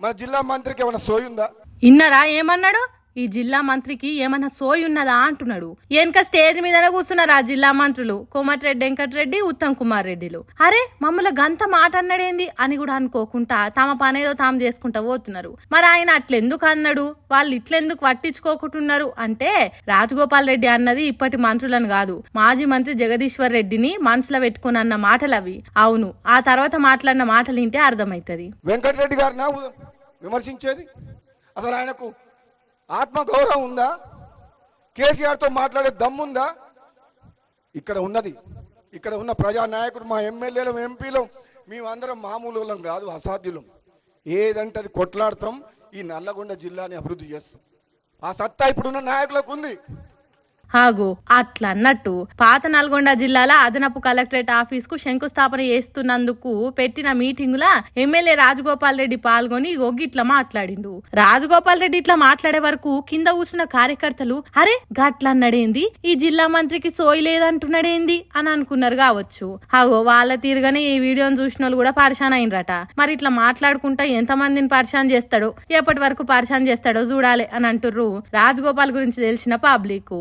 మన జిల్లా మంత్రికి ఏమైనా సోయుందా? ఇన్నరా ఏమన్నాడు? ఈ జిల్లా మంత్రికి ఏమన్నా సోయి ఉన్నదా అంటున్నాడు. వెనక స్టేజ్ మీదనే కూర్చున్నారు ఆ జిల్లా మంత్రులు కోమటిరెడ్డి వెంకటరెడ్డి, ఉత్తమ్ కుమార్ రెడ్డిలు. అరే మమ్మల్ని గంత మాట అన్నాడేంది అని కూడా అనుకోకుండా తమ పనేదో తాము చేసుకుంటా పోతున్నారు. మరి ఆయన అట్లెందుకు అన్నాడు, వాళ్ళు ఇట్లెందుకు పట్టించుకోకుంటున్నారు అంటే రాజగోపాల్ రెడ్డి అన్నది ఇప్పటి మంత్రులను కాదు, మాజీ మంత్రి జగదీశ్వర్ రెడ్డిని మనసులో పెట్టుకుని అన్న మాటలు అవి. అవును, ఆ తర్వాత మాట్లాడిన మాటలు వింటే అర్థమవుతుంది. వెంకటరెడ్డి గారిని విమర్శించేది అసలు ఆయనకు ఆత్మ గౌరవం ఉందా? కేసీఆర్తో మాట్లాడే దమ్ముందా? ఇక్కడ ఉన్న ప్రజానాయకుడు, మా ఎమ్మెల్యేలు, ఎంపీలు, మేమందరం మామూలు కాదు, అసాధ్యులం. ఏదంటే అది కొట్లాడతాం, ఈ నల్లగొండ జిల్లాని అభివృద్ధి చేస్తాం. ఆ సత్తా ఇప్పుడున్న నాయకులకు ఉంది. హాగు అట్లా అన్నట్టు పాత నల్గొండ జిల్లాల అదనపు కలెక్టరేట్ ఆఫీస్ కు శంకుస్థాపన చేస్తున్నందుకు పెట్టిన మీటింగుల ఎమ్మెల్యే రాజగోపాల్ రెడ్డి పాల్గొని ఇట్లా మాట్లాడిండు. రాజగోపాల్ రెడ్డి ఇట్లా మాట్లాడే వరకు కింద కూర్చున్న కార్యకర్తలు అరే గట్లన్నాడేంది, ఈ జిల్లా మంత్రికి సోయి లేదంటున్నాడేంది అని అనుకున్నారు కావచ్చు. హాగో వాళ్ళ తీరుగానే ఈ వీడియోని చూసిన వాళ్ళు కూడా పరిశాన్ అయినరట. మరి ఇట్లా మాట్లాడుకుంటా ఎంత మందిని పరిశాన్ చేస్తాడో, ఎప్పటి వరకు పరిశాన్ చేస్తాడో చూడాలి అని అంటుర్రు రాజగోపాల్ గురించి తెలిసిన పబ్లిక్.